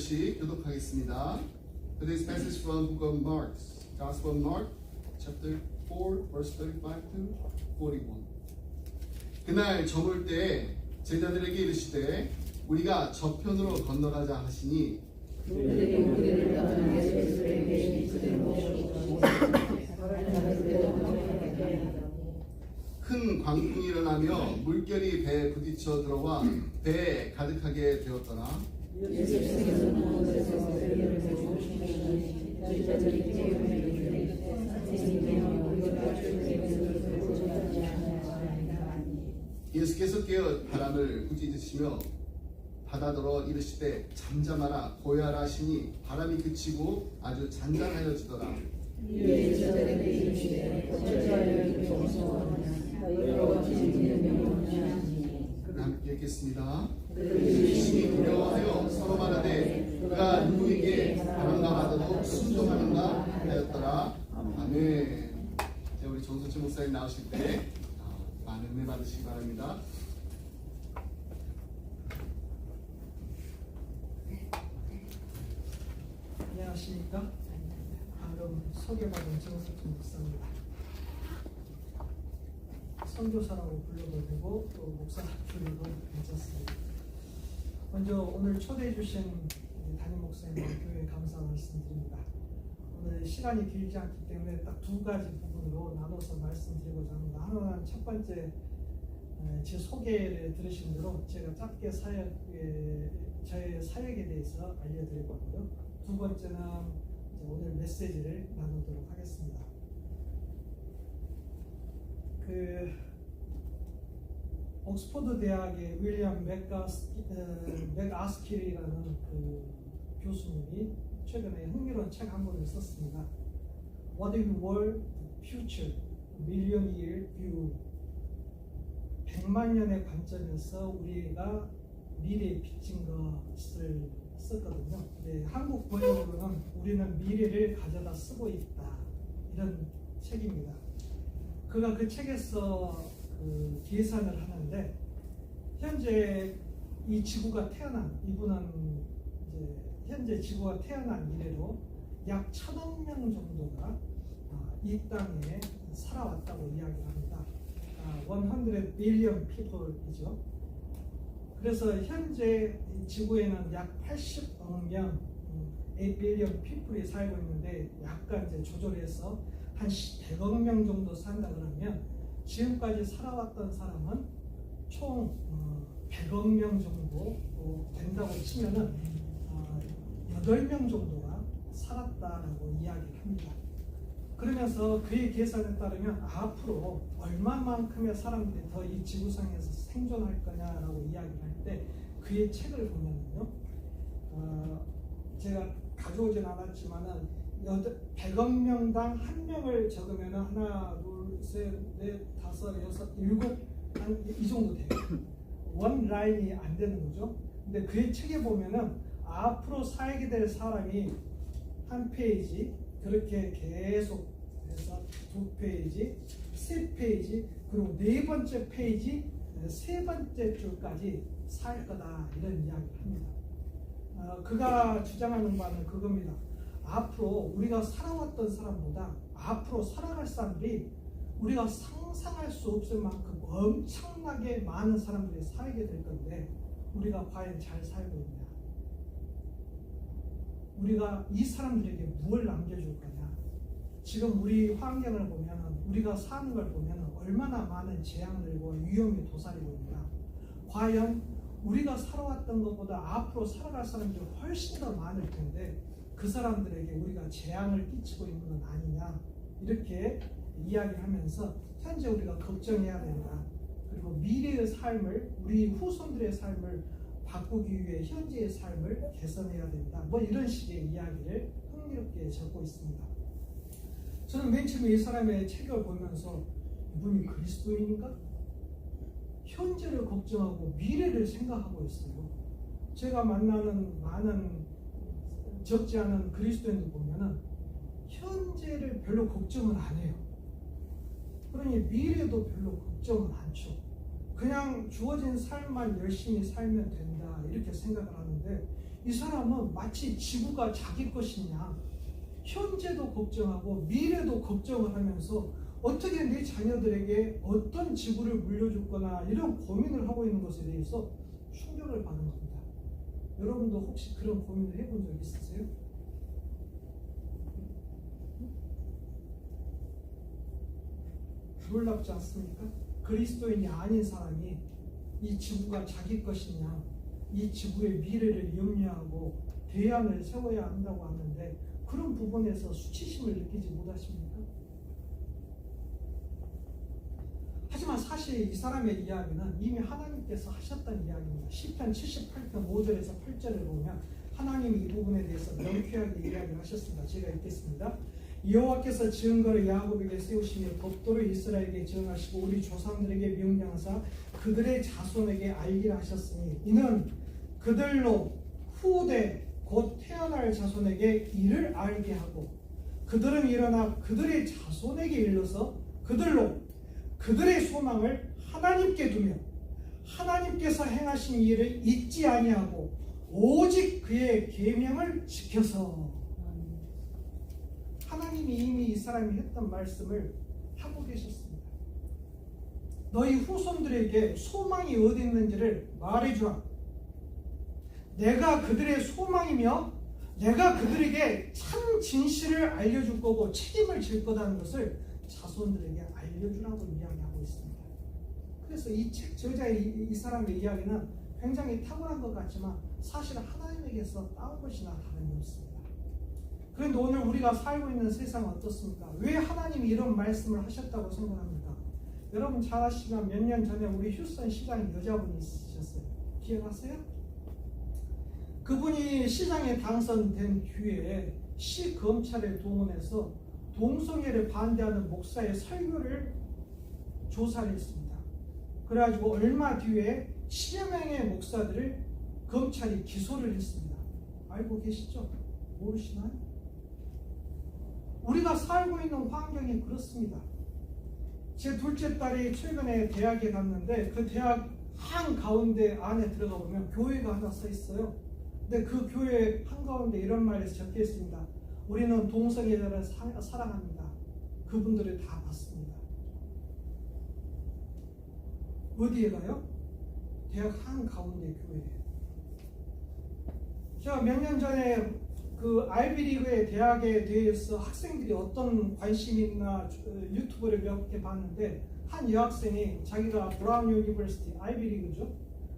절씩 교독하겠습니다. Today's passage from the book of Mark, Gospel of Mark, chapter 4, verse 35 to 41. 그날 저물 때 제자들에게 이르시되 우리가 저편으로 건너가자 하시니 큰 광풍이 일어나며 물결이 배에 부딪혀 들어와 배에 가득하게 되었더라. 예수께서 깨어 바람을 꾸짖으시며 바다더러 이르시되 잠잠하라 고요하라 하시니 바람이 그치고 아주 잔잔하여지더라. 함께 읽겠습니다. 심히 두려워하여 서로 말하되 그가 누구에게 바람과 바다도 순종하는가 하였더라. 아멘. 자, 우리 정순치 목사님 나오실 때 많은 은혜 받으시기 바랍니다. 안녕하십니까? 방금 소개받은 정석준 목사입니다. 선교사라고 불러도 되고 또 목사 불러도 괜찮습니다. 먼저 오늘 초대해 주신 담임 목사님 교회에 감사 말씀드립니다. 오늘 시간이 길지 않기 때문에 딱 두 가지 부분으로 나눠서 말씀드리고자 합니다. 하나는 첫 번째 제 소개를 들으신 대로 제가 짧게 저의 사역에 대해서 알려드릴 거고요. 두 번째는 오늘 메시지를 나누도록 하겠습니다. 옥스퍼드 대학의 윌리엄 맥아스킬이라는 교수님이 최근에 흥미로운 책 한 권을 썼습니다. What if World Future Million Year View 100만 년의 관점에서 우리가 미래에 비친 것을 썼거든요. 네, 한국 번역으로는 우리는 미래를 가져다 쓰고 있다 이런 책입니다. 그가 그 책에서 계산을 하는데 현재 이 지구가 태어난 이분은 이제 현재 지구가 태어난 이래로 약 1,000억 명 정도가 이 땅에 살아왔다고 이야기를 합니다. 100 billion people이죠. 그래서 현재 지구에는 약 80억 명, 8 billion people이 살고 있는데 약간 이제 조절해서 한 100억 명 정도 산다 그러면 지금까지 살아왔던 사람은 총 100억 명 정도 된다고 치면은 8명 정도가 살았다라고 이야기를 합니다. 그러면서 그의 계산에 따르면 앞으로 얼마만큼의 사람들이 더 이 지구상에서 생존할 거냐라고 이야기를 할 때 그의 책을 보면요, 제가 가져오진 않았지만은 100억 명당 한 명을 적으면 하나, 둘, 셋, 넷, 다섯, 여섯, 일곱 한 이 정도 돼요. 원 라인이 안 되는 거죠. 근데 그의 책에 보면은 앞으로 살게 될 사람이 한 페이지 그렇게 계속 해서 두 페이지, 세 페이지, 그리고 네 번째 페이지, 세 번째 줄까지 살 거다 이런 이야기를 합니다. 그가 주장하는 바는 그겁니다. 앞으로 우리가 살아왔던 사람보다 앞으로 살아갈 사람들이 우리가 상상할 수 없을 만큼 엄청나게 많은 사람들이 살게 될 건데 우리가 과연 잘 살고 있냐? 우리가 이 사람들에게 무엇을 남겨줄 거냐? 지금 우리 환경을 보면 우리가 사는 걸 보면 얼마나 많은 재앙들과 위험이 도사리고 있냐? 과연 우리가 살아왔던 것보다 앞으로 살아갈 사람들이 훨씬 더 많을 텐데 그 사람들에게 우리가 재앙을 끼치고 있는 건 아니냐? 이렇게 이야기하면서 현재 우리가 걱정해야 된다. 그리고 미래의 삶을 우리 후손들의 삶을 바꾸기 위해 현재의 삶을 개선해야 된다. 뭐 이런 식의 이야기를 흥미롭게 적고 있습니다. 저는 맨 처음에 이 사람의 책을 보면서 이분이 그리스도인인가? 현재를 걱정하고 미래를 생각하고 있어요. 제가 만나는 많은 적지 않은 그리스도인들 보면은 현재를 별로 걱정을 안 해요. 그러니 미래도 별로 걱정을 않죠. 그냥 주어진 삶만 열심히 살면 된다 이렇게 생각을 하는데 이 사람은 마치 지구가 자기 것이냐, 현재도 걱정하고 미래도 걱정을 하면서 어떻게 내 자녀들에게 어떤 지구를 물려줄 거나 이런 고민을 하고 있는 것에 대해서 충격을 받은 겁니다. 여러분도 혹시 그런 고민을 해본 적 있으세요? 놀랍지 않습니까? 그리스도인이 아닌 사람이 이 지구가 자기 것이냐, 이 지구의 미래를 염려하고 대안을 세워야 한다고 하는데 그런 부분에서 수치심을 느끼지 못하십니까? 하지만 사실 이 사람의 이야기는 이미 하나님께서 하셨던 이야기입니다. 시편 78편 5절에서 8절을 보면 하나님이 이 부분에 대해서 명쾌하게 이야기를 하셨습니다. 제가 읽겠습니다. 여호와께서 지은 것을 야곱에게 세우시며 법도를 이스라엘에게 정하시고 우리 조상들에게 명령하사 그들의 자손에게 알기를 하셨으니 이는 그들로 후대 곧 태어날 자손에게 이를 알게 하고 그들은 일어나 그들의 자손에게 일러서 그들로 그들의 소망을 하나님께 두며 하나님께서 행하신 일을 잊지 아니하고 오직 그의 계명을 지켜서. 하나님이 이미 이 사람이 했던 말씀을 하고 계셨습니다. 너희 후손들에게 소망이 어디 있는지를 말해주라. 내가 그들의 소망이며 내가 그들에게 참 진실을 알려줄 거고 책임을 질 거라는 것을 자손들에게 알려주라고 이야기하고 있습니다. 그래서 이 책 저자의 이 사람의 이야기는 굉장히 탁월한 것 같지만 사실은 하나님에게서 따온 것이나 다름이 없습니다. 그런데 오늘 우리가 살고 있는 세상은 어떻습니까? 왜 하나님이 이런 말씀을 하셨다고 생각합니까? 여러분 잘 아시지만 몇 년 전에 우리 휴스턴 시장에 여자분이 있으셨어요. 기억하세요? 그분이 시장에 당선된 뒤에 시 검찰에 동원해서 동성애를 반대하는 목사의 설교를 조사를 했습니다. 그래가지고 얼마 뒤에 10여 명의 목사들을 검찰이 기소를 했습니다. 알고 계시죠? 모르시나요? 우리가 살고 있는 환경이 그렇습니다. 제 둘째 딸이 최근에 대학에 갔는데 그 대학 한가운데 안에 들어가 보면 교회가 하나 서 있어요. 근데 그 교회 한가운데 이런 말이 적혀 있습니다. 우리는 동성애자를 사랑합니다. 그분들을 다 봤습니다. 어디에 가요? 대학 한가운데 교회에. 제가 몇 년 전에 그 아이비리그의 대학에 대해서 학생들이 어떤 관심이 있나 유튜브를 몇 개 봤는데 한 여학생이 자기가 브라운 유니버시티 아이비리그죠.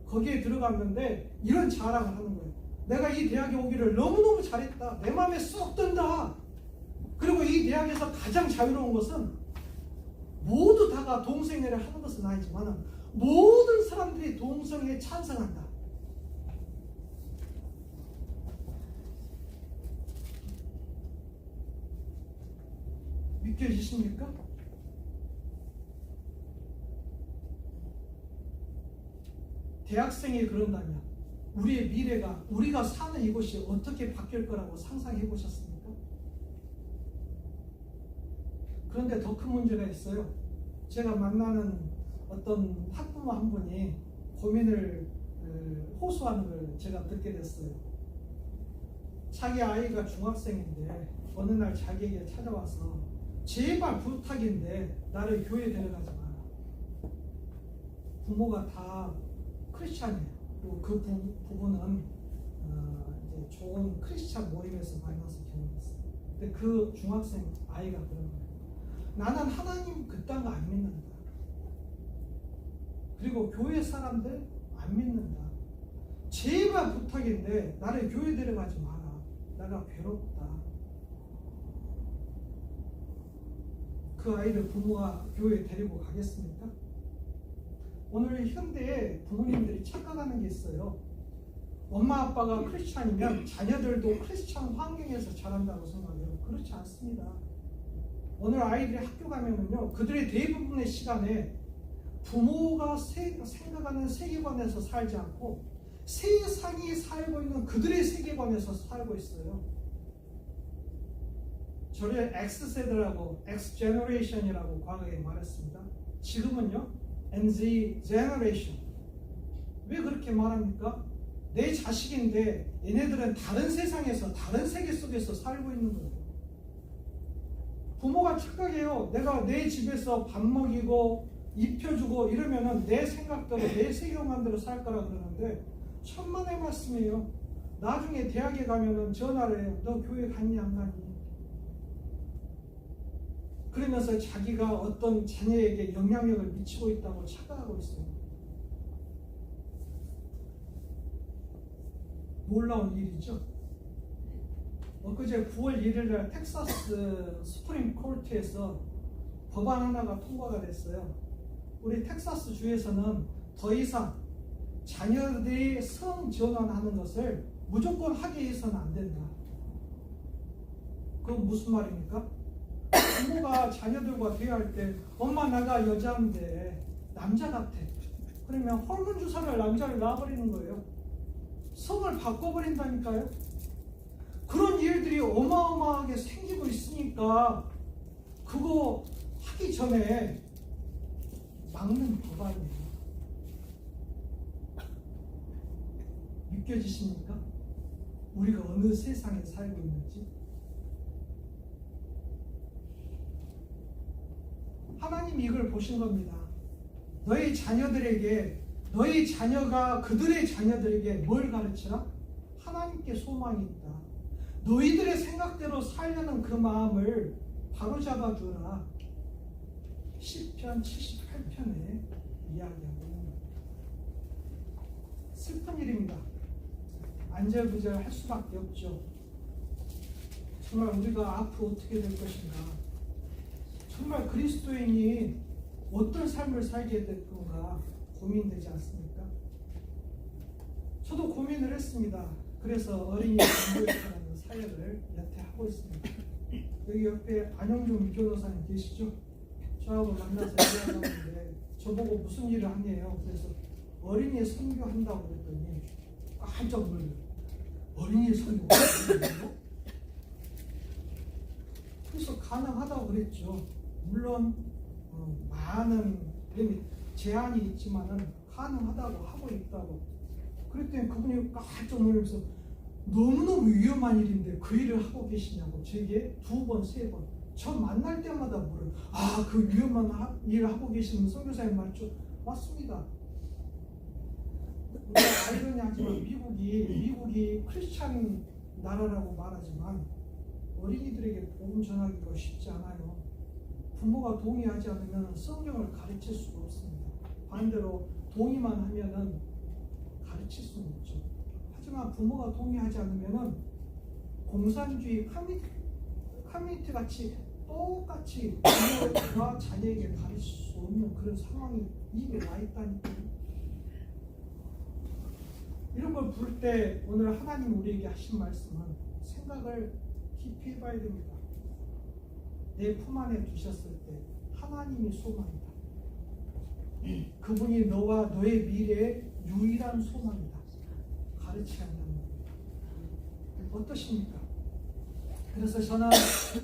거기에 들어갔는데 이런 자랑을 하는 거예요. 내가 이 대학에 오기를 너무너무 잘했다. 내 마음에 쏙 든다. 그리고 이 대학에서 가장 자유로운 것은 모두 다가 동성애를 하는 것은 아니지만 모든 사람들이 동성애에 찬성한다. 믿겨지십니까? 대학생이 그런다면 우리의 미래가 우리가 사는 이곳이 어떻게 바뀔 거라고 상상해 보셨습니까? 그런데 더 큰 문제가 있어요. 제가 만나는 어떤 학부모 한 분이 고민을 호소하는 걸 제가 듣게 됐어요. 자기 아이가 중학생인데 어느 날 자기에게 찾아와서 제발 부탁인데 나를 교회 데려가지 마라. 부모가 다 크리스찬이에요. 그리고 그 부부는 이제 좋은 크리스찬 모임에서 만나서 결혼했어요. 근데 그 중학생 아이가 그런 거예요. 나는 하나님 그딴 거 안 믿는다. 그리고 교회 사람들 안 믿는다. 제발 부탁인데 나를 교회 데려가지 마라. 내가 괴롭다. 그 아이를 부모가 교회에 데리고 가겠습니까? 오늘 현대에 부모님들이 착각하는 게 있어요. 엄마 아빠가 크리스찬이면 자녀들도 크리스찬 환경에서 자란다고 생각해요. 그렇지 않습니다. 오늘 아이들이 학교 가면은요, 그들의 대부분의 시간에 부모가 생각하는 세계관에서 살지 않고 세상이 살고 있는 그들의 세계관에서 살고 있어요. 저를 X세대라고, X제너레이션이라고 과거에 말했습니다. 지금은요, NZ 제너레이션. 왜 그렇게 말합니까? 내 자식인데 얘네들은 다른 세상에서 다른 세계 속에서 살고 있는 거예요. 부모가 착각해요. 내가 내 집에서 밥 먹이고 입혀주고 이러면은 내 생각대로 내 세계관대로 살 거라 그러는데 천만의 말씀이에요. 나중에 대학에 가면은 전화를 해요. 너 교회 갔니 안 갔니? 그러면서 자기가 어떤 자녀에게 영향력을 미치고 있다고 착각하고 있어요. 놀라운 일이죠. 엊그제 9월 1일 날 텍사스 스프링 코트에서 법안 하나가 통과가 됐어요. 우리 텍사스 주에서는 더 이상 자녀들이 성전환하는 것을 무조건 하게 해서는 안 된다. 그건 무슨 말입니까? 부모가 자녀들과 대화할 때 엄마 나가 여자인데 남자 같아. 그러면 호르몬 주사를 남자를 낳아버리는 거예요. 성을 바꿔버린다니까요. 그런 일들이 어마어마하게 생기고 있으니까 그거 하기 전에 막는 법안이에요. 느껴지십니까? 우리가 어느 세상에 살고 있는지. 하나님이 이걸 보신 겁니다. 너희 자녀들에게, 너희 자녀가 그들의 자녀들에게 뭘 가르치라? 하나님께 소망이 있다. 너희들의 생각대로 살려는 그 마음을 바로잡아 주라. 시편 78편에 이야기하고 있는 겁니다. 슬픈 일입니다. 안절부절 할 수밖에 없죠. 정말 우리가 앞으로 어떻게 될 것인가. 정말 그리스도인이 어떤 삶을 살게 될 건가 고민되지 않습니까? 저도 고민을 했습니다. 그래서 어린이 공부회라는 사역을 여태 하고 있습니다. 여기 옆에 안영종 유교도사님 계시죠? 저하고 만나서 얘기하고 있는데 저보고 무슨 일을 하냐요. 그래서 어린이 선교한다고 그랬더니 깜짝 놀라요. 어린이 선교가 있나요? 그래서 가능하다고 그랬죠. 물론 많은 제한이 있지만은 가능하다고 하고 있다고. 그랬더니 그분이 깜짝 놀라면서 너무너무 위험한 일인데 그 일을 하고 계시냐고 저에게 2번, 3번 저 만날 때마다 물어요. 아, 그 위험한 일을 하고 계시는 선교사님 맞죠? 맞습니다. 우리가 아이러니하지만 미국이 크리스찬 나라라고 말하지만 어린이들에게 복음 전하기가 쉽지 않아요. 부모가 동의하지 않으면 성경을 가르칠 수가 없습니다. 반대로 동의만 하면은 가르칠 수는 없죠. 하지만 부모가 동의하지 않으면은 공산주의 커뮤니티 같이 똑같이 부모가 자녀에게 가르칠 수 없는 그런 상황이 입에 와 있다니까요. 이런 걸 부를 때 오늘 하나님 우리에게 하신 말씀은 생각을 깊이 해봐야 됩니다. 내 품 안에 두셨을 때 하나님이 소망이다. 그분이 너와 너의 미래의 유일한 소망이다. 가르치지 않는 겁니다. 어떠십니까? 그래서 저는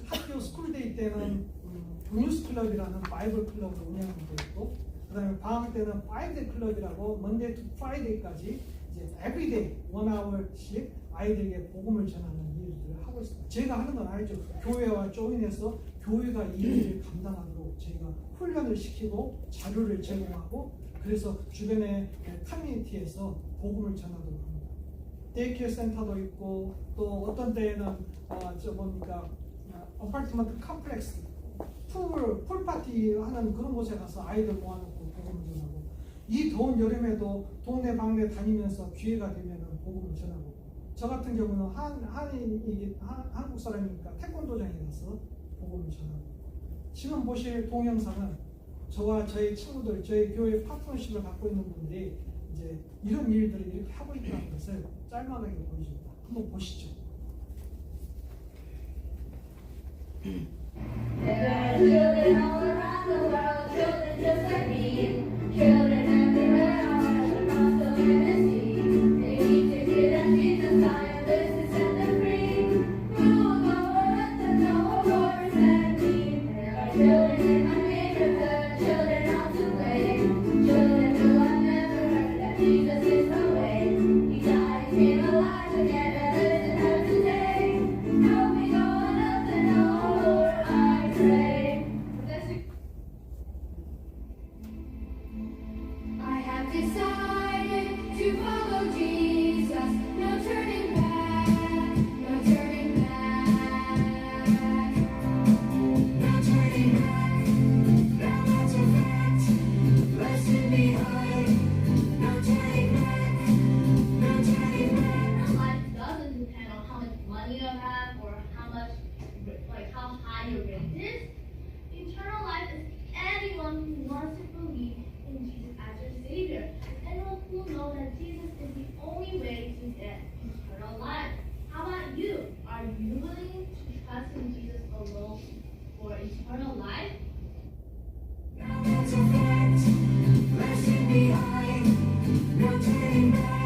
학교 스쿨데이 때는 뉴스 클럽이라는 바이블 클럽을 운영하고 있고, 그 다음에 방학 때는 파이데이 클럽이라고 먼데이 투 프라이데이까지 이제 에브리데이 1hour씩 아이들에게 복음을 전하는 일을 하고 있습니다. 제가 하는 건 아니죠. 교회와 조인해서 교회가 이 일을 감당하도록 저희가 훈련을 시키고 자료를 제공하고, 그래서 주변의 커뮤니티에서 복음을 전하도록 합니다. 데이케어 센터도 있고, 또 어떤 때에는 어파트먼트 컴플렉스 풀파티 하는 그런 곳에 가서 아이들 모아놓고 복음을 전하고, 이 더운 여름에도 동네 방네 다니면서 기회가 되면 복음을 전하고, 저 같은 경우는 한국 사람이니까 태권도장에 가서 복음을 전하고, 지금 보실 동영상은 저와 저희 친구들, 저희 교회 파트너십을 갖고 있는 분들이 이제 이런 일들을 이렇게 하고 있다는 것을 짤막하게 보여줍니다. 한번 보시죠. There are children all around the world, children just like me, children everywhere, all across the land and sea. They need to hear that Jesus died, this to set them free. Rule over us and no more is that need. There are children in my neighborhood, children on the way, children who have never heard that Jesus is the way. He died money you have or how much, like how high your rate is. Eternal life is anyone who wants to believe in Jesus as your Savior. Anyone who knows that Jesus is the only way to get eternal life. How about you? Are you willing to trust in Jesus alone for eternal life? Now that's a fact, left behind, no turning back.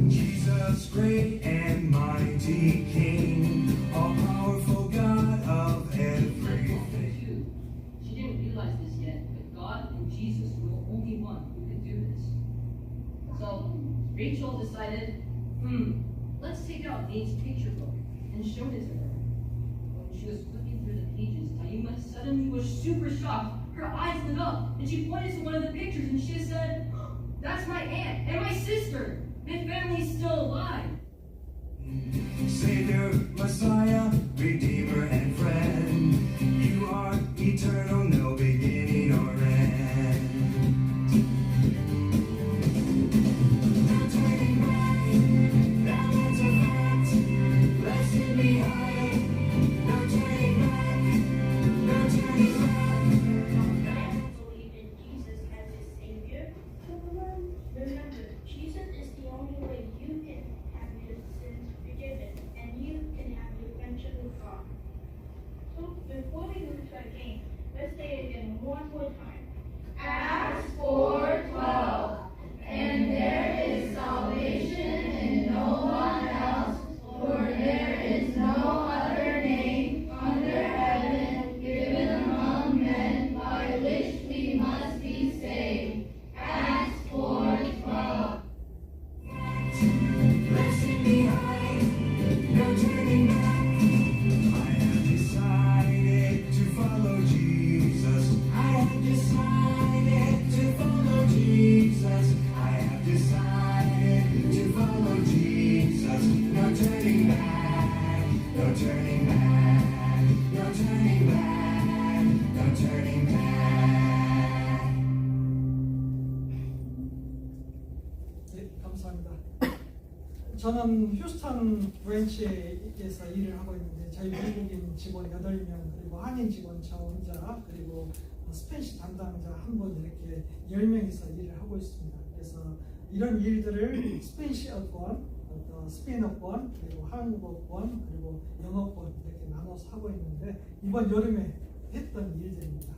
Jesus, great and mighty King, all-powerful God of everything. She didn't realize this yet, but God and Jesus were the only one who could do this. So Rachel decided, let's take out Nate's picture book and show it to her. When she was flipping through the pages, Taima suddenly was super shocked. Her eyes lit up, and she pointed to one of the pictures and she said, "That's my aunt and my sister. My family's still alive." Savior, Messiah, Redeemer, and friend, you are eternal, no beginning or end. No turning back, now that's a fact, left behind, no turning back, no turning back. Believe in Jesus as his Savior. Remember, Jesus is the only way you can have your sins forgiven and you can have your friendship with God. So before we move to our game, let's say it again one more time. Acts 4:12. And there is salvation in no one else, for there is no other name under heaven given among men by which we must be saved. Acts 4:12. Left behind, no turning back. I have decided to follow Jesus. I have decided to follow Jesus. I have decided to follow Jesus. No turning back, no turning back, no turning back, no turning back. 네, 감사합니다. 저는 휴스턴 브랜치에서 일을 하고 있는데 저희 미국인 직원 8명 그리고 한인 직원 저 혼자 그리고 스페니시 담당자 한 분 이렇게 10명이서 일을 하고 있습니다. 그래서 이런 일들을 스페니시어권, 스페인어권, 그리고 한국어권, 그리고 영어권 이렇게 나눠서 하고 있는데 이번 여름에 했던 일들입니다.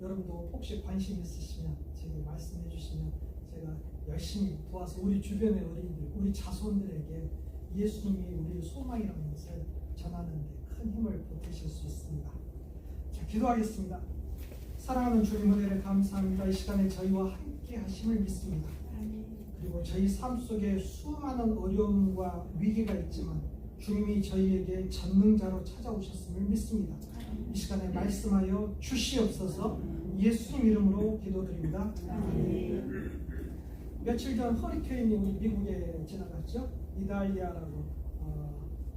여러분도 혹시 관심 있으시면 제게 말씀해 주시면 제가 열심히 도와서 우리 주변의 어린이들, 우리 자손들에게 예수님이 우리의 소망이라는 것을 전하는 데 큰 힘을 보태실 수 있습니다. 자, 기도하겠습니다. 사랑하는 주님 은혜를 감사합니다. 이 시간에 저희와 함께 하심을 믿습니다. 그리고 저희 삶 속에 수많은 어려움과 위기가 있지만 주님이 저희에게 전능자로 찾아오셨음을 믿습니다. 이 시간에 말씀하여 주시옵소서. 예수님 이름으로 기도드립니다. 며칠 전 허리케인이 우리 미국에 지나갔죠. 이달리아라고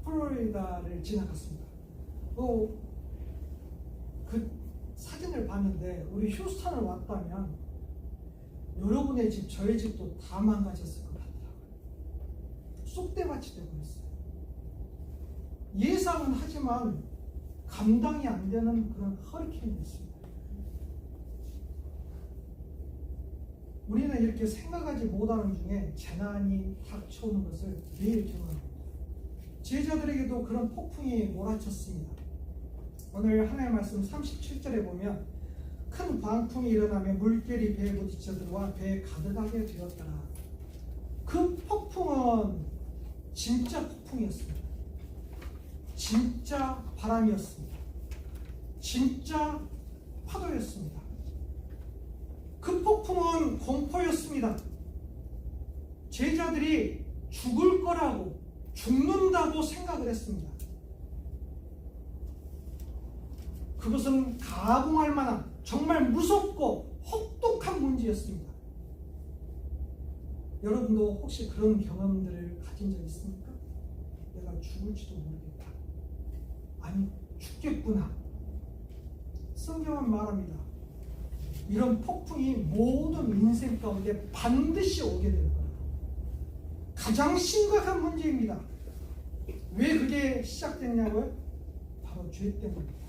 플로리다를 지나갔습니다. 그 사진을 봤는데 우리 휴스턴을 왔다면 여러분의 집, 저의 집도 다 망가졌을 것 같더라고요. 쑥대밭이 되고 있어요. 예상은 하지만 감당이 안 되는 그런 허리케인이 있습니다. 우리는 이렇게 생각하지 못하는 중에 재난이 닥쳐오는 것을 매일 경험합니다. 제자들에게도 그런 폭풍이 몰아쳤습니다. 오늘 하나님의 말씀 37절에 보면 큰 광풍이 일어나며 물결이 배에 부딪혀 들어와 배에 가득하게 되었더라. 그 폭풍은 진짜 폭풍이었습니다. 진짜 바람이었습니다. 진짜 파도였습니다. 그 폭풍은 공포였습니다. 제자들이 죽을 거라고, 죽는다고 생각을 했습니다. 그것은 가공할 만한 정말 무섭고 혹독한 문제였습니다. 여러분도 혹시 그런 경험들을 가진 적 있습니까? 내가 죽을지도 모르겠다. 아니, 죽겠구나. 성경은 말합니다. 이런 폭풍이 모든 인생 가운데 반드시 오게 될 거예요. 가장 심각한 문제입니다. 왜 그게 시작됐냐고요? 바로 죄 때문입니다.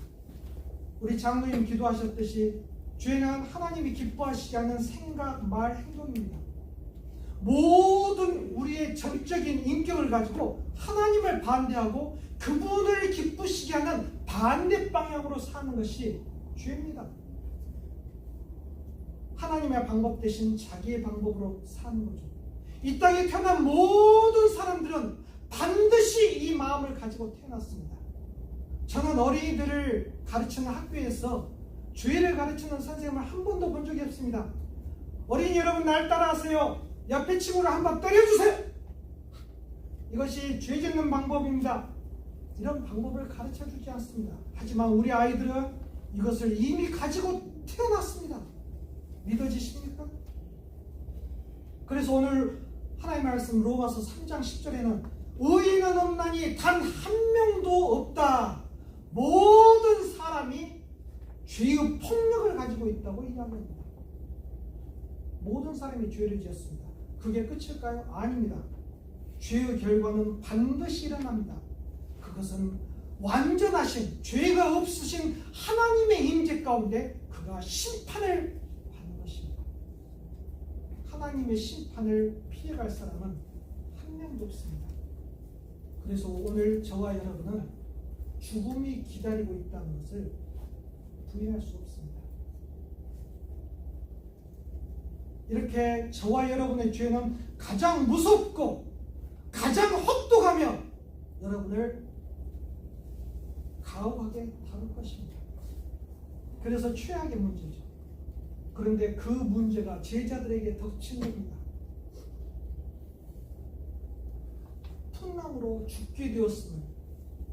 우리 장로님 기도하셨듯이 죄는 하나님이 기뻐하시지 않는 생각, 말, 행동입니다. 모든 우리의 전적인 인격을 가지고 하나님을 반대하고 그분을 기쁘시게 하는 반대 방향으로 사는 것이 죄입니다. 하나님의 방법 대신 자기의 방법으로 사는 거죠. 이 땅에 태어난 모든 사람들은 반드시 이 마음을 가지고 태어났습니다. 저는 어린이들을 가르치는 학교에서 죄를 가르치는 선생님을 한 번도 본 적이 없습니다. 어린이 여러분, 날 따라하세요. 옆에 친구를 한번 때려주세요. 이것이 죄 짓는 방법입니다. 이런 방법을 가르쳐 주지 않습니다. 하지만 우리 아이들은 이것을 이미 가지고 태어났습니다. 믿어지십니까? 그래서 오늘 하나님의 말씀 로마서 3장 10절에는 의인은 없나니 단 한 명도 없다. 모든 사람이 죄의 폭력을 가지고 있다고 이야기합니다. 모든 사람이 죄를 지었습니다. 그게 끝일까요? 아닙니다. 죄의 결과는 반드시 일어납니다. 그것은 완전하신 죄가 없으신 하나님의 임재 가운데 그가 심판을 받는 것입니다. 하나님의 심판을 피해갈 사람은 한 명도 없습니다. 그래서 오늘 저와 여러분은 죽음이 기다리고 있다는 것을 부인할 수 없습니다. 이렇게 저와 여러분의 죄는 가장 무섭고 가장 혹독하며 여러분을 가혹하게 다룰 것입니다. 그래서 최악의 문제죠. 그런데 그 문제가 제자들에게 덮친 겁니다. 풍랑으로 죽게 되었으면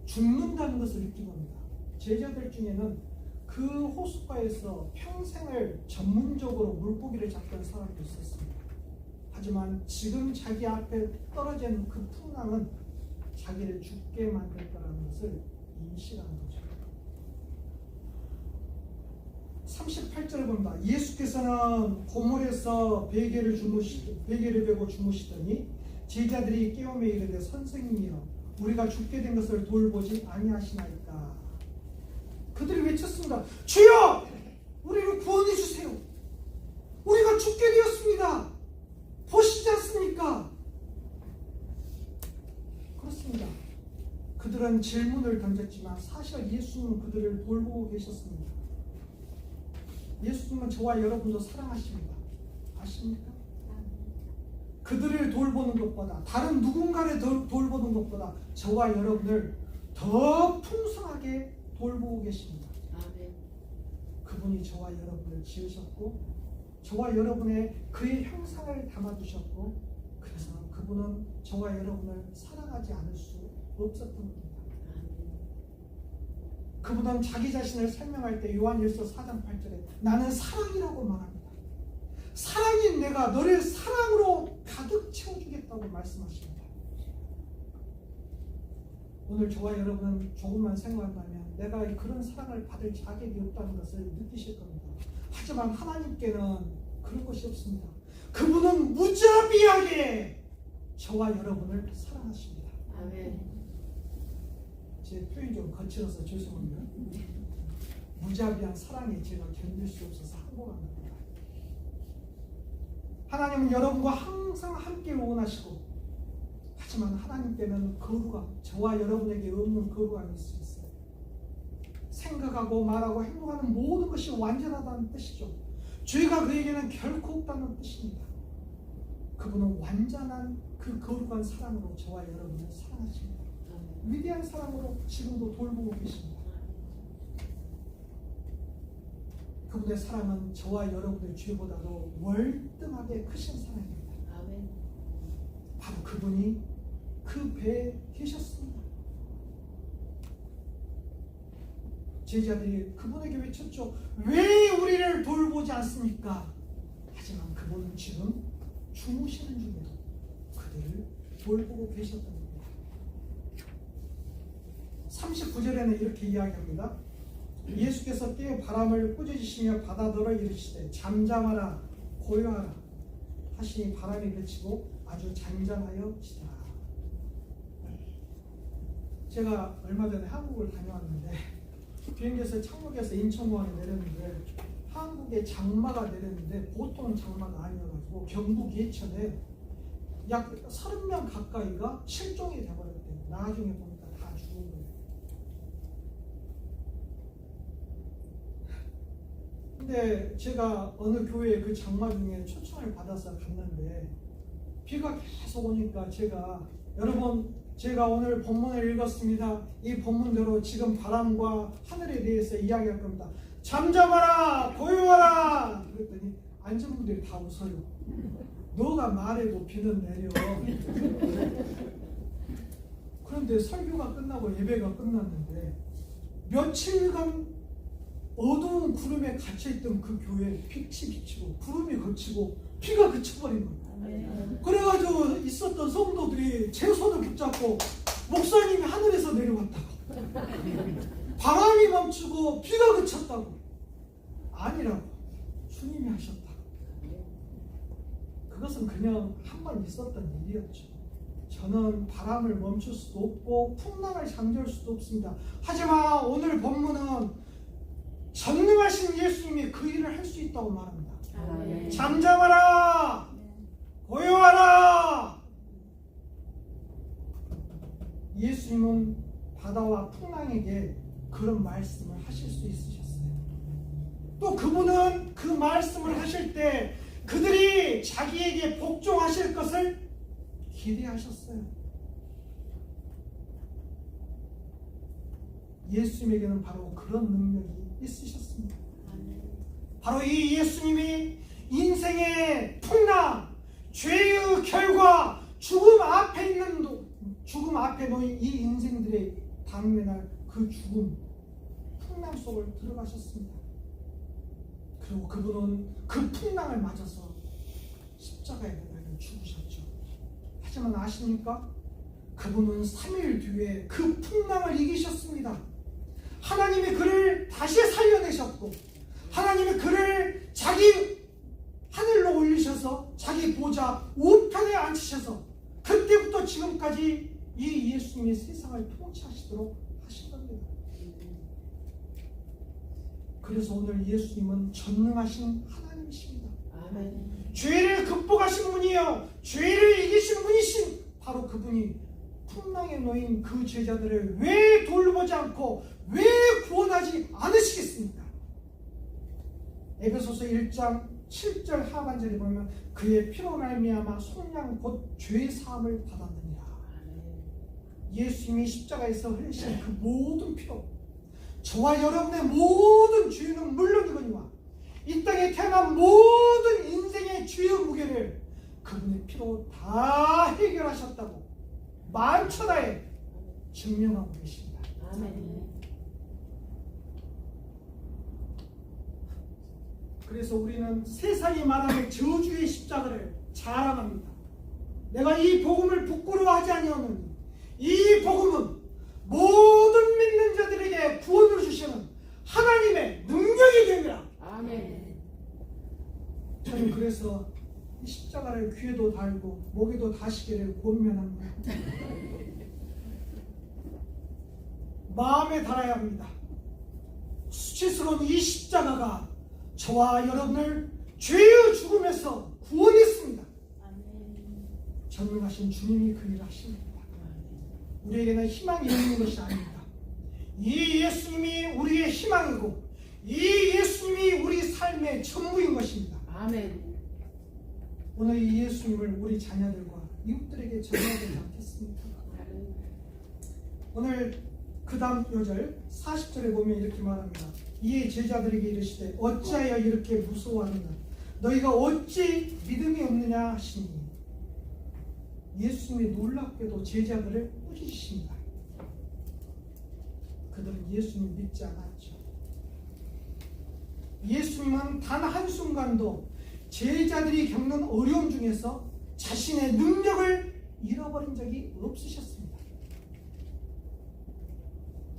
죽는다는 것을 느끼고 합니다. 제자들 중에는 그 호숫가에서 평생을 전문적으로 물고기를 잡던 사람도 있었습니다. 하지만 지금 자기 앞에 떨어진 그 풍랑은 자기를 죽게 만들 거라는 것을 인식하는 거죠. 38절을 봅니다. 예수께서는 고물에서 베개를 베고 주무시더니 제자들이 깨우며 이르되 선생님이여 우리가 죽게 된 것을 돌보지 아니하시나이까. 그들이 외쳤습니다. 주여 우리를 구원해 주세요. 우리가 죽게 되었습니다. 보시지 않습니까? 그렇습니다. 그들은 질문을 던졌지만 사실 예수님은 그들을 돌보고 계셨습니다. 예수님은 저와 여러분도 사랑하십니다. 아십니까? 그들을 돌보는 것보다 다른 누군가를 돌보는 것보다 저와 여러분을 더 풍성하게 돌보고 계십니다. 그분이 저와 여러분을 지으셨고 저와 여러분의 그의 형상을 담아주셨고 그래서 그분은 저와 여러분을 사랑하지 않을 수 없었던 겁니다. 그분은 자기 자신을 설명할 때 요한일서 4장 8절에 나는 사랑이라고 말합니다. 사랑인 내가 너를 사랑으로 가득 채워주겠다고 말씀하십니다. 오늘 저와 여러분은 조금만 생각한다면 내가 그런 사랑을 받을 자격이 없다는 것을 느끼실 겁니다. 하지만 하나님께는 그런 것이 없습니다. 그분은 무자비하게 저와 여러분을 사랑하십니다. 아멘. 제 표현이 좀 거칠어서 죄송합니다. 무자비한 사랑에 제가 견딜 수 없어서 항복합니다. 하나님은 여러분과 항상 함께 원하시고 하지만 하나님께는 거부감, 저와 여러분에게 없는 거부감이 있을 수 있어요. 생각하고 말하고 행동하는 모든 것이 완전하다는 뜻이죠. 죄가 그에게는 결코 없다는 뜻입니다. 그분은 완전한 그 거룩한 사랑으로 저와 여러분을 사랑하십니다. 위대한 사랑으로 지금도 돌보고 계십니다. 그분의 사랑은 저와 여러분의 죄보다도 월등하게 크신 사랑입니다. 아멘. 바로 그분이 그 배에 계셨습니다. 제자들이 그분에게 외쳤죠. 왜 우리를 돌보지 않습니까? 하지만 그분은 지금 주무시는 중에도 그들을 돌보고 계셨던 겁니다. 39절에는 이렇게 이야기합니다. 예수께서 깨어 바람을 꾸짖으시며 바다더러 이르시되 잠잠하라 고요하라 하시니 바람이 그치고 아주 잔잔하여 지더라. 제가 얼마 전에 한국을 다녀왔는데 비행기에서 착륙해서 인천공항에 내렸는데 한국에 장마가 내렸는데 보통 장마가 아니어가지고 경북 예천에 약 30명 가까이가 실종이 돼버렸대요. 나중에 보니까 다 죽은 거예요. 근데 제가 어느 교회에 그 장마 중에 초청을 받아서 갔는데 비가 계속 오니까 여러분 제가 오늘 본문을 읽었습니다. 이 본문대로 지금 바람과 하늘에 대해서 이야기할 겁니다. 잠잠하라, 고요하라. 그랬더니 앉은 분들이 다 웃어요. 너가 말해도 비는 내려. 그런데 설교가 끝나고 예배가 끝났는데 며칠간 어두운 구름에 갇혀있던 그 교회에 빛이 비치고 구름이 그치고 비가 그쳐버린 거예요. 그래가지고 있었던 성도들이 제 손을 붙잡고 목사님이 하늘에서 내려왔다고, 바람이 멈추고 비가 그쳤다고. 아니라고, 주님이 하셨다고. 그것은 그냥 한 번 있었던 일이었죠. 저는 바람을 멈출 수도 없고 풍랑을 잠재울 수도 없습니다. 하지만 오늘 본문은 전능하신 예수님이 그 일을 할 수 있다고 말합니다. 잠잠하라, 고요하라. 예수님은 바다와 풍랑에게 그런 말씀을 하실 수 있으셨어요. 또 그분은 그 말씀을 하실 때 그들이 자기에게 복종하실 것을 기대하셨어요. 예수님에게는 바로 그런 능력이 있으셨습니다. 바로 이 예수님이 인생의 풍랑, 죄의 결과, 죽음 앞에 놓인 이 인생들의 당면할 그 죽음, 풍랑 속을 들어가셨습니다. 그리고 그분은 그 풍랑을 맞아서 십자가에 달려 죽으셨죠. 하지만 아십니까? 그분은 3일 뒤에 그 풍랑을 이기셨습니다. 하나님이 그를 다시 살려내셨고 하나님이 그를 자기 하늘로 올리셔서 자기 보좌 우편에 앉히셔서 그때부터 지금까지 이 예수님이 세상을 통치하시도록 하신 겁니다. 그래서 오늘 예수님은 전능하신 하나님이십니다. 아멘. 죄를 극복하신 분이요, 죄를 이기신 분이신 바로 그분이 풍랑에 놓인 그 제자들을 왜 돌보지 않고 왜 구원하지 않으시겠습니까? 에베소서 1장 7절 하반절에 보면 그의 피로 말미암아 속량 곧 죄 사함을 받았느니라. 예수님이 십자가에서 흘리신 그 모든 피로 저와 여러분의 모든 죄는 물론이거니와 이 땅에 태어난 모든 인생의 죄의 무게를 그분의 피로 다 해결하셨다고 만천하에 증명하고 계십니다. 아멘. 그래서 우리는 세상이 말하는 저주의 십자가를 자랑합니다. 내가 이 복음을 부끄러워하지 아니하노니 이 복음은 모든 믿는 자들에게 구원을 주시는 하나님의 능력이 됩니다. 아멘. 저는 그래서 이 십자가를 귀에도 달고 목에도 다시기를 권면합니다. 마음에 달아야 합니다. 수치스러운 이 십자가가 저와 여러분을 죄의 죽음에서 구원했습니다. 전능하신 주님이 그 일을 하십니다. 우리에게는 희망이 있는 것이 아닙니다. 이 예수님이 우리의 희망이고 이 예수님이 우리 삶의 전부인 것입니다. 아멘. 오늘 이 예수님을 우리 자녀들과 이웃들에게 전해야 되지 않겠습니까? 오늘 그 다음 요절 40절에 보면 이렇게 말합니다. 이에 제자들에게 이르시되 어찌하여 이렇게 무서워하느냐 너희가 어찌 믿음이 없느냐 하시니 예수님이 놀랍게도 제자들을 꾸짖으십니다. 그들은 예수님 믿지 않았죠. 예수님은 단 한순간도 제자들이 겪는 어려움 중에서 자신의 능력을 잃어버린 적이 없으셨습니다.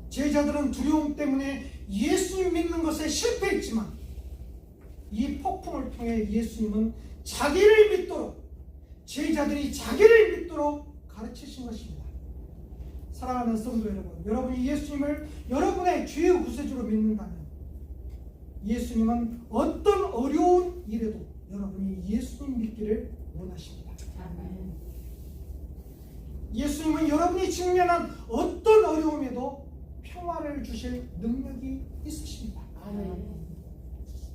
제자들은 두려움 때문에 예수님 믿는 것에 실패했지만 이 폭풍을 통해 예수님은 자기를 믿도록 제자들이 자기를 믿도록 가르치신 것입니다. 사랑하는 성도 여러분, 여러분이 예수님을 여러분의 죄의 구세주로 믿는다면 예수님은 어떤 어려운 일에도 여러분이 예수님 믿기를 원하십니다. 아멘. 예수님은 여러분이 직면한 어떤 어려움에도 평화를 주실 능력이 있으십니다. 아멘.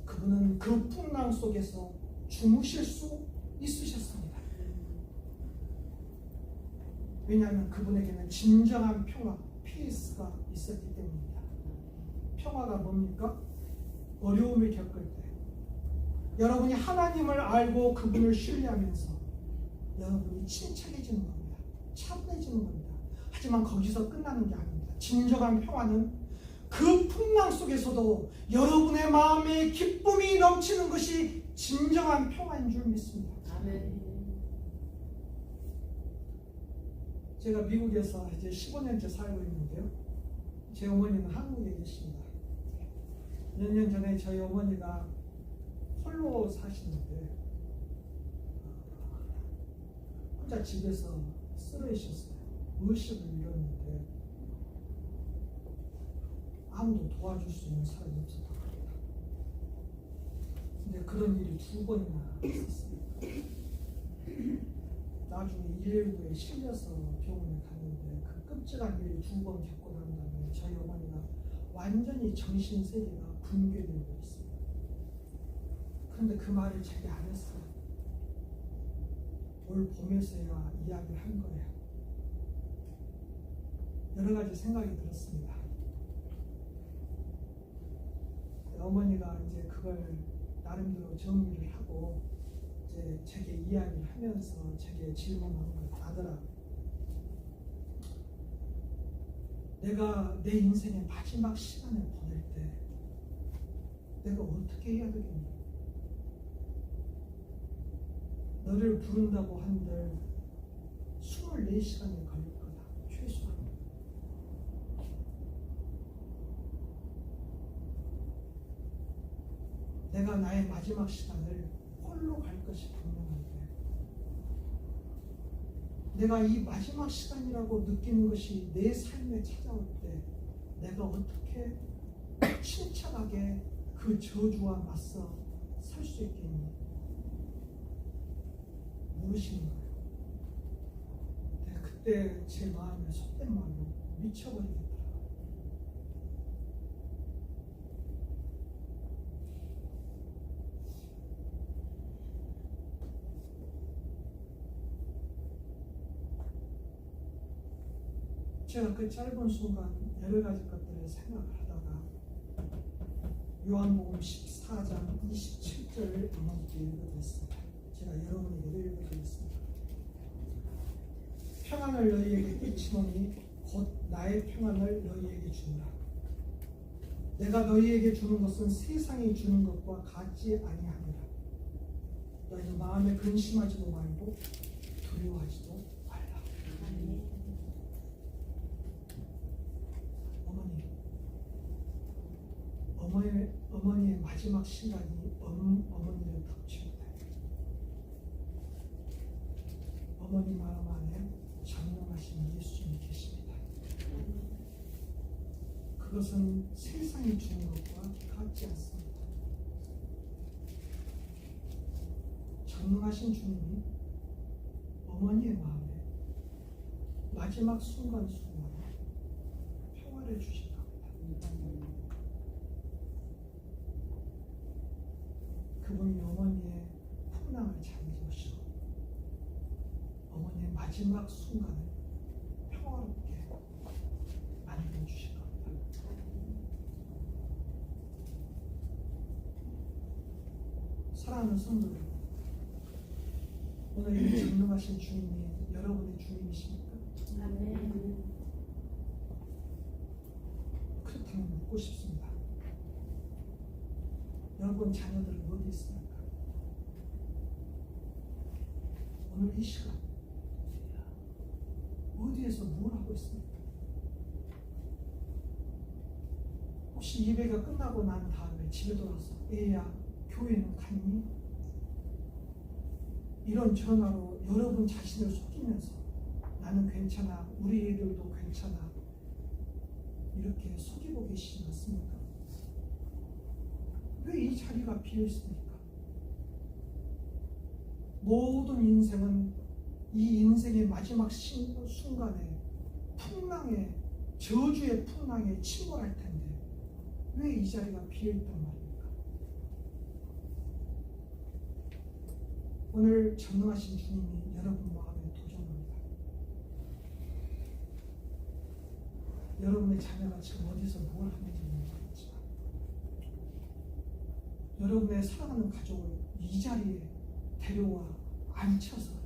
그분은 그 풍랑 속에서 주무실 수 있으셨습니다. 왜냐하면 그분에게는 진정한 평화, 피스가 있었기 때문입니다. 평화가 뭡니까? 어려움을 겪을 때 여러분이 하나님을 알고 그분을 신뢰하면서 여러분이 침착해지는 겁니다. 차분해지는 겁니다. 하지만 거기서 끝나는 게 아닙니다. 진정한 평화는 그 풍랑 속에서도 여러분의 마음에 기쁨이 넘치는 것이 진정한 평화인 줄 믿습니다. 아멘. 제가 미국에서 이제 15년째 살고 있는데요. 제 어머니는 한국에 계십니다. 몇 년 전에 저희 어머니가 홀로 사시는데 혼자 집에서 쓰러지셨어요. 의식을 잃었는데 아무도 도와줄 수 있는 사람이 없었다고 합니다. 근데 그런 일이 2번이나 있었습니다. 나중에 119에 실려서 병원에 갔는데 그 끔찍한 일을 2번 겪고 난 다음에 저희 어머니가 완전히 정신세계가 붕괴되고 있습니다. 그런데 그 말을 제게 안 했어요. 올 봄에서야 이야기를 한 거예요. 여러 가지 생각이 들었습니다. 어머니가 이제 그걸 나름대로 정리를 하고 이제 제게 이야기를 하면서 제게 질문하는 걸 하더라고요. 내가 내 인생의 마지막 시간을 보낼 때 내가 어떻게 해야 되겠니? 너를 부른다고 한들 24시간이 걸릴 거다. 최소한. 내가 나의 마지막 시간을 홀로 갈 것이 분명한데 내가 이 마지막 시간이라고 느끼는 것이 내 삶에 찾아올 때 내가 어떻게 침착하게 그 저주와 맞서 살 수 있겠니? 물으시는 거예요. 내가 그때 제 마음에 속된 말로 미쳐버리겠더라고요. 제가 그 짧은 순간 여러 가지 것들을 생각을 하다가 요한복음 14장 27절을 어머니께 읽어드렸습니다. 제가 여러분에게도 읽어드리겠습니다. 평안을 너희에게 끼치노니 곧 나의 평안을 너희에게 주노라. 내가 너희에게 주는 것은 세상이 주는 것과 같지 아니하니라. 너희는 마음에 근심하지도 말고 두려워하지도 말라. 어머니의 마지막 시간이 어머니를 덮칩니다. 어머니 마음 안에 전능하신 예수님이 계십니다. 그것은 세상이 주는 것과 같지 않습니다. 전능하신 주님이 어머니의 마음에 마지막 순간순간에 평화를 주실 겁니다. 그분이 어머니의 풍랑을 잠재우시고 어머니의 마지막 순간을 평화롭게 만들어주실 겁니다. 사랑하는 성도 여러분, 오늘 이 전능하신 주님이 여러분의 주님이십니까? 아멘. 그렇다면 묻고 싶습니다. 여러분 자녀들은 어디 있습니까? 오늘 이 시간 어디에서 뭘 하고 있습니까? 혹시 예배가 끝나고 난 다음에 집에 돌아서 애야 교회는 갔니? 이런 전화로 여러분 자신을 속이면서 나는 괜찮아, 우리 애들도 괜찮아, 이렇게 속이고 계시지 않습니까? 왜 이 자리가 비어 있습니까? 모든 인생은 이 인생의 마지막 순간에 풍랑에, 저주의 풍랑에 침몰할 텐데 왜 이 자리가 비어 있단 말입니까? 오늘 전능하신 주님이 여러분 마음에 도전합니다. 여러분의 자녀가 지금 어디서 뭘 하는지는 모르겠지만 여러분의 사랑하는 가족을 이 자리에 데려와 앉혀서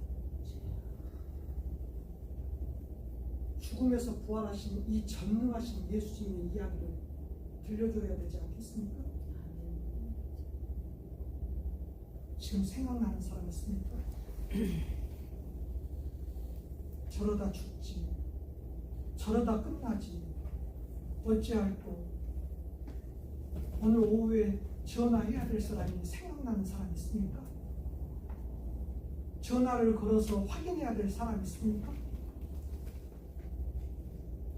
죽음에서 부활하신 이 전능하신 예수님의 이야기를 들려줘야 되지 않겠습니까? 지금 생각나는 사람 있습니까? 저러다 죽지, 저러다 끝나지, 어찌할꼬 오늘 오후에 전화해야 될 사람이 생각나는 사람 있습니까? 전화를 걸어서 확인해야 될 사람 있습니까?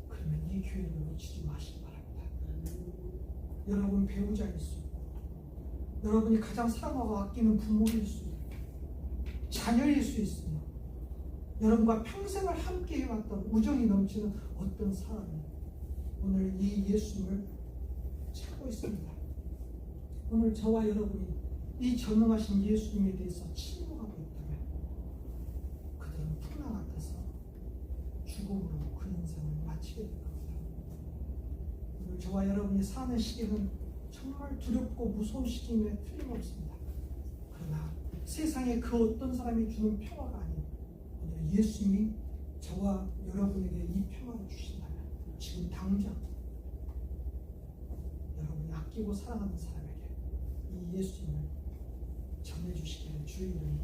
그러면 이 교회를 놓치지 마시기 바랍니다. 여러분 배우자일 수 있고, 여러분이 가장 사랑하고 아끼는 부모일 수 있고, 자녀일 수 있으며, 여러분과 평생을 함께 해왔던 우정이 넘치는 어떤 사람이 오늘 이 예수님을 찾고 있습니다. 오늘 저와 여러분이 이 전능하신 예수님에 대해서 침묵하고 있다면 그들은 풍랑 앞에서 죽음으로 그 인생을 마치게 될 겁니다. 오늘 저와 여러분이 사는 시기는 정말 두렵고 무서운 시기임에 틀림없습니다. 그러나 세상에 그 어떤 사람이 주는 평화가 아닌 오늘 예수님이 저와 여러분에게 이 평화를 주신다면 지금 당장 여러분이 아끼고 사랑하는 사람에게 이 예수님을 전해주시기를 주의 이름으로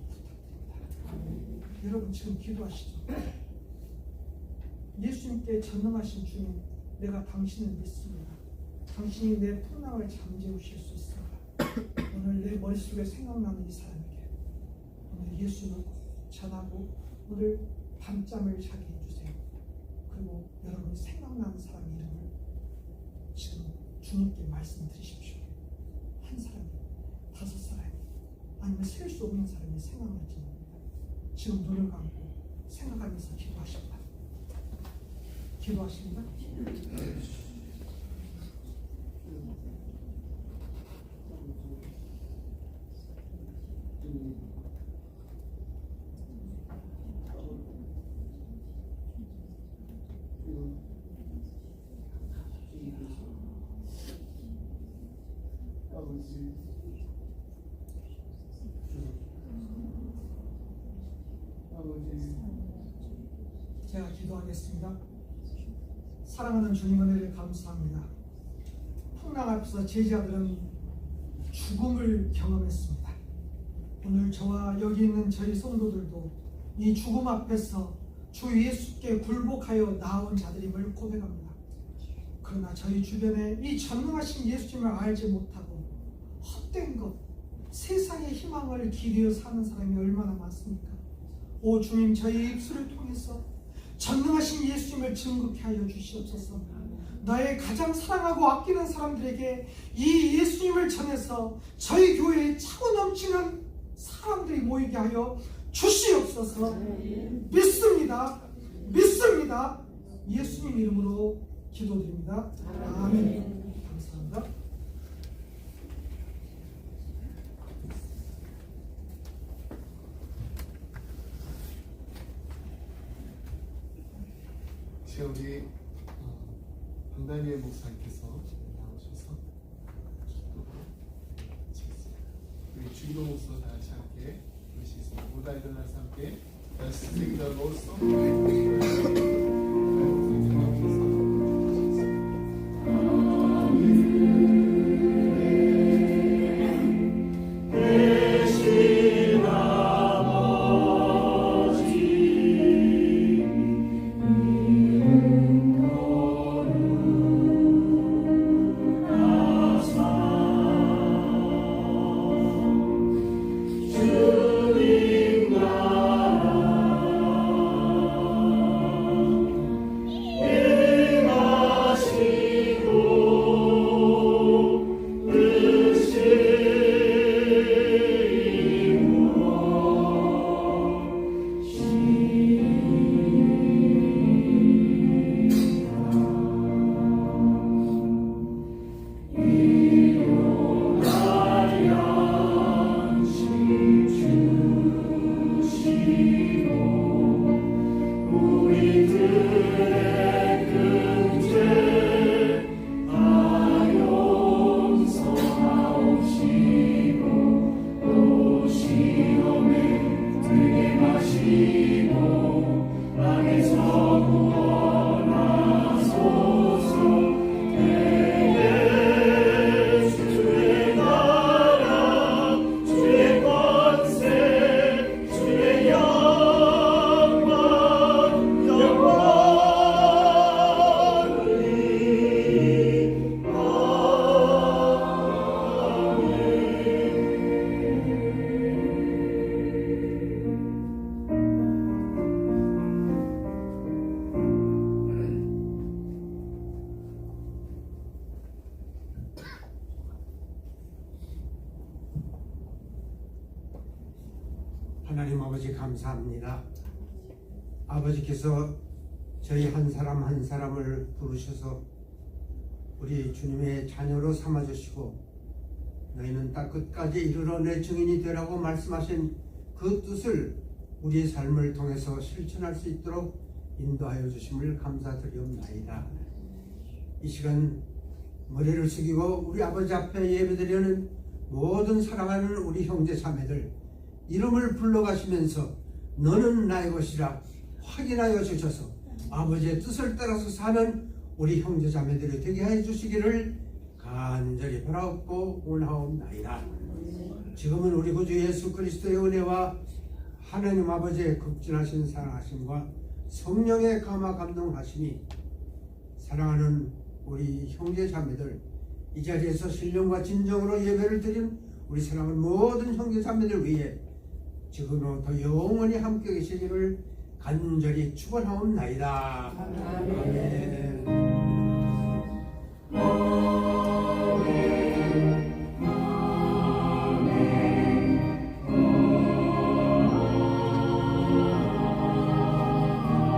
부탁드립니다. 여러분 지금 기도하시죠. 예수님께 전능하신 주님, 내가 당신을 믿습니다. 당신이 내 풍랑을 잠재우실 수 있습니다. 오늘 내 머릿속에 생각나는 이 사람에게 오늘 예수님을 꼭 전하고 오늘 밤잠을 자게 해주세요. 그리고 여러분이 생각나는 사람 이름을 지금 주님께 말씀드리십시오. 한 사람이, 5사람이, 아니면 셀 수 없는 사람이 생각날지 모릅니다. 지금 눈을 감고 생각하면서 기도하십니다. 기도하십니다. 제가 기도하겠습니다. 사랑하는 주님 은혜를 감사합니다. 풍랑 앞에서 제자들은 죽음을 경험했습니다. 오늘 저와 여기 있는 저희 성도들도 이 죽음 앞에서 주 예수께 굴복하여 나온 자들임을 고백합니다. 그러나 저희 주변에 이 전능하신 예수님을 알지 못하고 헛된 것, 세상의 희망을 기대어 사는 사람이 얼마나 많습니까? 오 주님, 저희 입술을 통해서 전능하신 예수님을 증거케 하여 주시옵소서. 나의 가장 사랑하고 아끼는 사람들에게 이 예수님을 전해서 저희 교회에 차고 넘치는 사람들이 모이게 하여 주시옵소서. 믿습니다. 믿습니다. 예수님 이름으로 기도드립니다. 아멘. 감사합니다. 지금 우리 방다니엘 목사님께서 나오셔서 기도로 마치겠습니다. 우리 주기도 목사 다시 함께 부르시겠습니다. 모두 일어나서 함께 Let's sing the Lord's song. 아버지 감사합니다. 아버지께서 저희 한 사람 한 사람을 부르셔서 우리 주님의 자녀로 삼아주시고 너희는 딱 끝까지 이르러 내 증인이 되라고 말씀하신 그 뜻을 우리의 삶을 통해서 실천할 수 있도록 인도하여 주심을 감사드리옵나이다. 이 시간 머리를 숙이고 우리 아버지 앞에 예배드리는 모든 사랑하는 우리 형제 자매들 이름을 불러가시면서 너는 나의 것이라 확인하여 주셔서 아버지의 뜻을 따라서 사는 우리 형제 자매들이 되게 해 주시기를 간절히 바라옵고 원하옵나이다. 지금은 우리 구주 예수 그리스도의 은혜와 하나님 아버지의 극진하신 사랑하심과 성령의 감화 감동하심이 사랑하는 우리 형제 자매들 이 자리에서 신령과 진정으로 예배를 드린 우리 사랑하는 모든 형제 자매들 위해 지금부터 영원히 함께 계시기를 간절히 축원하옵나이다. 아멘.